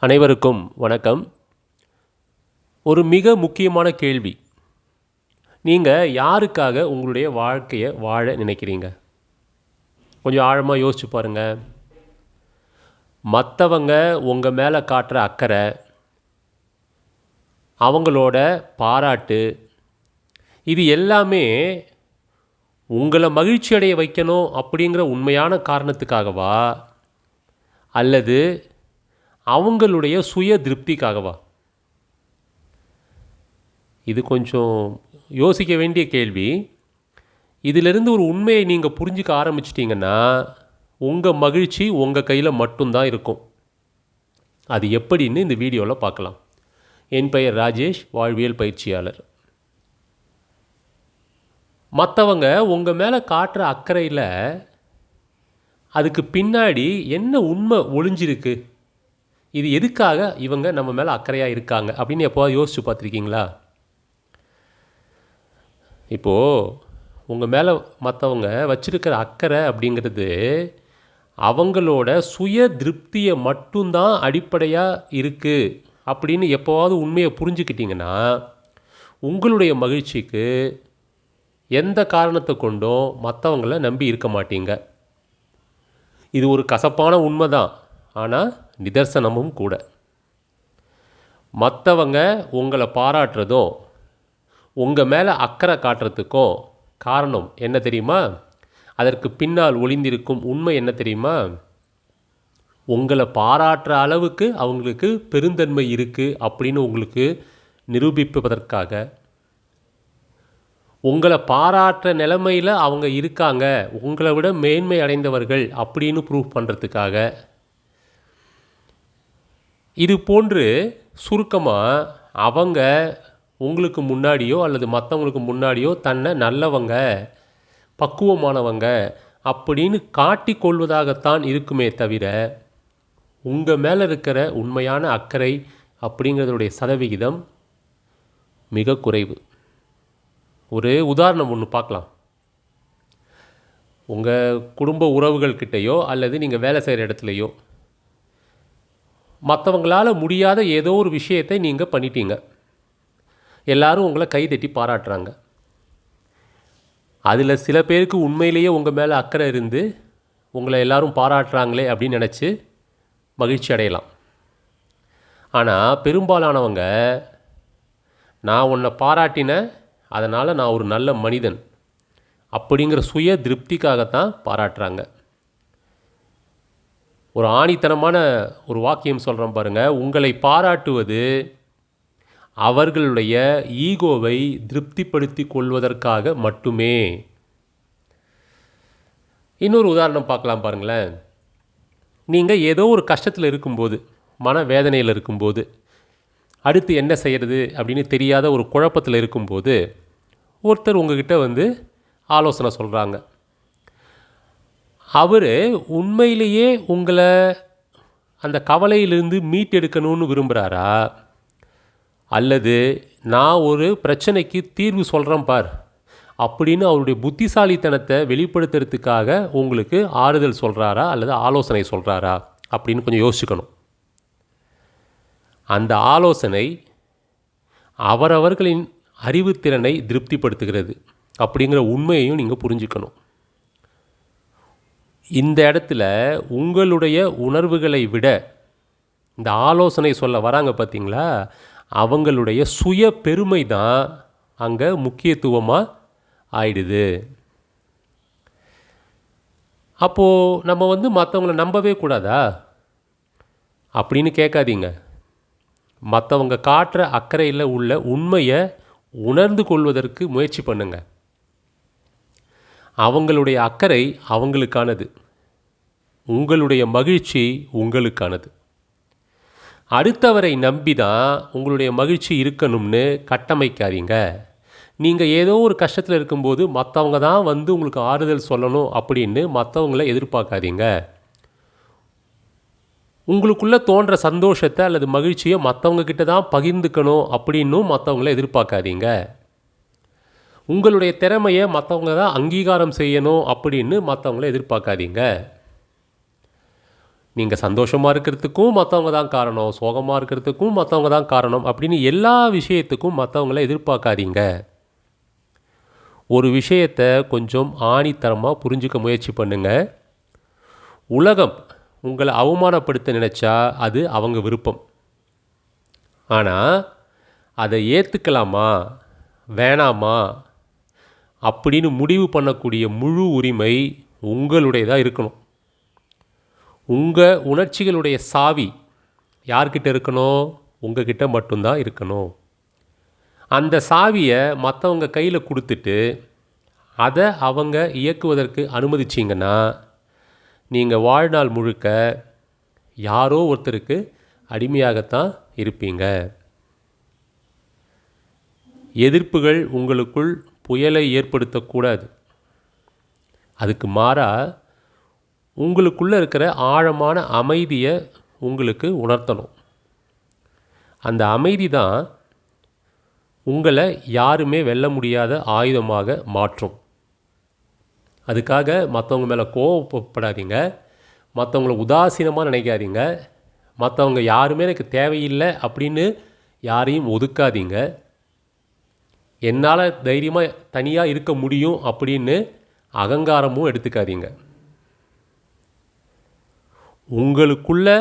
அனைவருக்கும் வணக்கம். ஒரு மிக முக்கியமான கேள்வி. நீங்கள் யாருக்காக உங்களுடைய வாழ்க்கையை வாழ நினைக்கிறீங்க? கொஞ்சம் ஆழமாக யோசிச்சு பாருங்கள். மற்றவங்க உங்கள் மேலே காட்டுற அக்கறை, அவங்களோட பாராட்டு, இது எல்லாமே உங்களை மகிழ்ச்சி அடைய வைக்கணும் அப்படிங்கிற உண்மையான காரணத்துக்காகவா, அல்லது அவங்களுடைய சுய திருப்திக்காகவா? இது கொஞ்சம் யோசிக்க வேண்டிய கேள்வி. இதிலிருந்து ஒரு உண்மையை நீங்கள் புரிஞ்சிக்க ஆரம்பிச்சிட்டிங்கன்னா, உங்கள் மகிழ்ச்சி உங்கள் கையில் மட்டும்தான் இருக்கும். அது எப்படின்னு இந்த வீடியோவில் பார்க்கலாம். என் பெயர் ராஜேஷ், வாழ்வியல் பயிற்சியாளர். மற்றவங்க உங்கள் மேலே காட்டுற அக்கறையில் அதுக்கு பின்னாடி என்ன உண்மை ஒளிஞ்சிருக்கு, இது எதுக்காக இவங்க நம்ம மேலே அக்கறையாக இருக்காங்க அப்படின்னு எப்போது யோசித்து பார்த்துருக்கீங்களா? இப்போது உங்கள் மேலே மற்றவங்க வச்சுருக்கிற அக்கறை அப்படிங்கிறது அவங்களோட சுய திருப்தியை மட்டும்தான் அடிப்படையாக இருக்குது அப்படின்னு எப்போவாவது உண்மையை புரிஞ்சுக்கிட்டிங்கன்னா, உங்களுடைய மகிழ்ச்சிக்கு எந்த காரணத்தை கொண்டும் மற்றவங்கள நம்பி இருக்க மாட்டீங்க. இது ஒரு கசப்பான உண்மை தான், ஆனால் நிதர்சனமும் கூட. மற்றவங்க உங்களை பாராட்டுறதும் உங்கள் மேலே அக்கறை காட்டுறதுக்கும் காரணம் என்ன தெரியுமா? அதற்கு பின்னால் ஒளிந்திருக்கும் உண்மை என்ன தெரியுமா? உங்களை பாராட்டுற அளவுக்கு அவங்களுக்கு பெருந்தன்மை இருக்குது அப்படின்னு உங்களுக்கு நிரூபிப்பதற்காக, உங்களை பாராட்டுற நிலைமையில் அவங்க இருக்காங்க, உங்களை விட மேன்மை அடைந்தவர்கள் அப்படின்னு ப்ரூவ் பண்ணுறதுக்காக, இது போன்று சுருக்கமாக அவங்க உங்களுக்கு முன்னாடியோ அல்லது மற்றவங்களுக்கு முன்னாடியோ தன்னை நல்லவங்க, பக்குவமானவங்க அப்படின்னு காட்டிக்கொள்வதாகத்தான் இருக்குமே தவிர, உங்கள் மேலே இருக்கிற உண்மையான அக்கறை அப்படிங்கிறதுடைய சதவிகிதம் மிக குறைவு. ஒரு உதாரணம் ஒன்று பார்க்கலாம். உங்கள் குடும்ப உறவுகள்கிட்டையோ அல்லது நீங்கள் வேலை செய்கிற இடத்துலையோ மற்றவங்களால் முடியாத ஏதோ ஒரு விஷயத்தை நீங்கள் பண்ணிட்டீங்க. எல்லாரும் உங்களை கைதட்டி பாராட்டுறாங்க. அதில் சில பேருக்கு உண்மையிலேயே உங்கள் மேலே அக்கறை இருந்து உங்களை எல்லாரும் பாராட்டுறாங்களே அப்படின்னு நினச்சி மகிழ்ச்சி அடையலாம். ஆனால் பெரும்பாலானவங்க, நான் உன்னை பாராட்டினேன், அதனால் நான் ஒரு நல்ல மனிதன் அப்படிங்கிற சுய திருப்திக்காகத்தான் பாராட்டுறாங்க. ஒரு ஆணித்தனமான ஒரு வாக்கியம் சொல்கிறேன் பாருங்கள். உங்களை பாராட்டுவது அவர்களுடைய ஈகோவை திருப்திப்படுத்தி கொள்வதற்காக மட்டுமே. இன்னொரு உதாரணம் பார்க்கலாம் பாருங்களேன். நீங்கள் ஏதோ ஒரு கஷ்டத்தில் இருக்கும்போது, மனவேதனையில் இருக்கும்போது, அடுத்து என்ன செய்கிறது அப்படின்னு தெரியாத ஒரு குழப்பத்தில் இருக்கும்போது ஒருத்தர் உங்ககிட்ட வந்து ஆலோசனை சொல்கிறாங்க. அவர் உண்மையிலேயே உங்களை அந்த கவலையிலிருந்து மீட்டெடுக்கணும்னு விரும்புகிறாரா, அல்லது நான் ஒரு பிரச்சனைக்கு தீர்வு சொல்கிறேன் பார் அப்படின்னு அவருடைய புத்திசாலித்தனத்தை வெளிப்படுத்துறதுக்காக உங்களுக்கு ஆறுதல் சொல்கிறாரா அல்லது ஆலோசனை சொல்கிறாரா அப்படின்னு கொஞ்சம் யோசிச்சுக்கணும். அந்த ஆலோசனை அவரவர்களின் அறிவுத்திறனை திருப்திப்படுத்துகிறது அப்படிங்கிற உண்மையையும் நீங்கள் புரிஞ்சுக்கணும். இந்த இடத்துல உங்களுடைய உணர்வுகளை விட இந்த ஆலோசனை சொல்ல வராங்க பார்த்தீங்களா, அவங்களுடைய சுய பெருமை தான் அங்கே முக்கியத்துவமாக ஆயிடுது. அப்போது நம்ம வந்து மற்றவங்கள நம்பவே கூடாதா அப்படின்னு கேட்காதீங்க. மற்றவங்க காட்டுற அக்கறையில் உள்ள உண்மையை உணர்ந்து கொள்வதற்கு முயற்சி பண்ணுங்க. அவங்களுடைய அக்கறை அவங்களுக்கானது, உங்களுடைய மகிழ்ச்சி உங்களுக்கானது. அடுத்தவரை நம்பி தான் உங்களுடைய மகிழ்ச்சி இருக்கணும்னு கட்டமைக்காதீங்க. நீங்கள் ஏதோ ஒரு கஷ்டத்தில் இருக்கும்போது மற்றவங்க தான் வந்து உங்களுக்கு ஆறுதல் சொல்லணும் அப்படின்னு மற்றவங்கள எதிர்பார்க்காதீங்க. உங்களுக்குள்ளே தோன்ற சந்தோஷத்தை அல்லது மகிழ்ச்சியை மற்றவங்கக்கிட்ட தான் பகிர்ந்துக்கணும் அப்படின்னும் மற்றவங்கள எதிர்பார்க்காதீங்க. உங்களுடைய திறமையை மற்றவங்க தான் அங்கீகாரம் செய்யணும் அப்படின்னு மற்றவங்கள எதிர்பார்க்காதீங்க. நீங்கள் சந்தோஷமாக இருக்கிறதுக்கும் மற்றவங்க தான் காரணம், சோகமாக இருக்கிறதுக்கும் மற்றவங்க தான் காரணம் அப்படின்னு எல்லா விஷயத்துக்கும் மற்றவங்கள எதிர்பார்க்காதீங்க. ஒரு விஷயத்தை கொஞ்சம் ஆணித்தரமாக புரிஞ்சுக்க முயற்சி பண்ணுங்க. உலகம் உங்களை அவமானப்படுத்த நினச்சா அது அவங்க விருப்பம். ஆனால் அதை ஏற்றுக்கலாமா வேணாமா அப்படின்னு முடிவு பண்ணக்கூடிய முழு உரிமை உங்களுடையதாக இருக்கணும். உங்கள் உணர்ச்சிகளுடைய சாவி யார்கிட்ட இருக்கணும்? உங்ககிட்ட மட்டும்தான் இருக்கணும். அந்த சாவியை மற்றவங்க கையில் கொடுத்துட்டு அதை அவங்க இயக்குவதற்கு அனுமதிச்சிங்கன்னா நீங்கள் வாழ்நாள் முழுக்க யாரோ ஒருத்தருக்கு அடிமையாகத்தான் இருப்பீங்க. எதிர்ப்புகள் உங்களுக்குள் புயலை ஏற்படுத்தக்கூடாது. அதுக்கு மாறாக உங்களுக்குள்ளே இருக்கிற ஆழமான அமைதியை உங்களுக்கு உணர்த்தணும். அந்த அமைதி தான் உங்களை யாருமே வெல்ல முடியாத ஆயுதமாக மாற்றும். அதுக்காக மற்றவங்க மேலே கோவப்படாதீங்க, மற்றவங்கள உதாசீனமாக நினைக்காதீங்க, மற்றவங்க யாருமே எனக்கு தேவையில்லை அப்படின்னு யாரையும் ஒதுக்காதீங்க. என்னால் தைரியமாக தனியாக இருக்க முடியும் அப்படின்னு அகங்காரமும் எடுத்துக்காதீங்க. உங்களுக்குள்ளே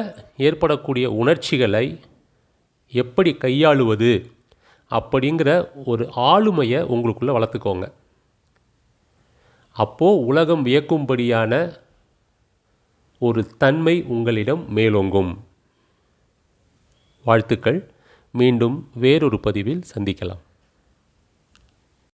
ஏற்படக்கூடிய உணர்ச்சிகளை எப்படி கையாளுவது அப்படிங்கிற ஒரு ஆளுமையை உங்களுக்குள்ளே வளர்த்துக்கோங்க. அப்போது உலகம் வியக்கும்படியான ஒரு தன்மை உங்களிடம் மேலோங்கும். வாழ்த்துக்கள். மீண்டும் வேறொரு பதிவில் சந்திக்கலாம்.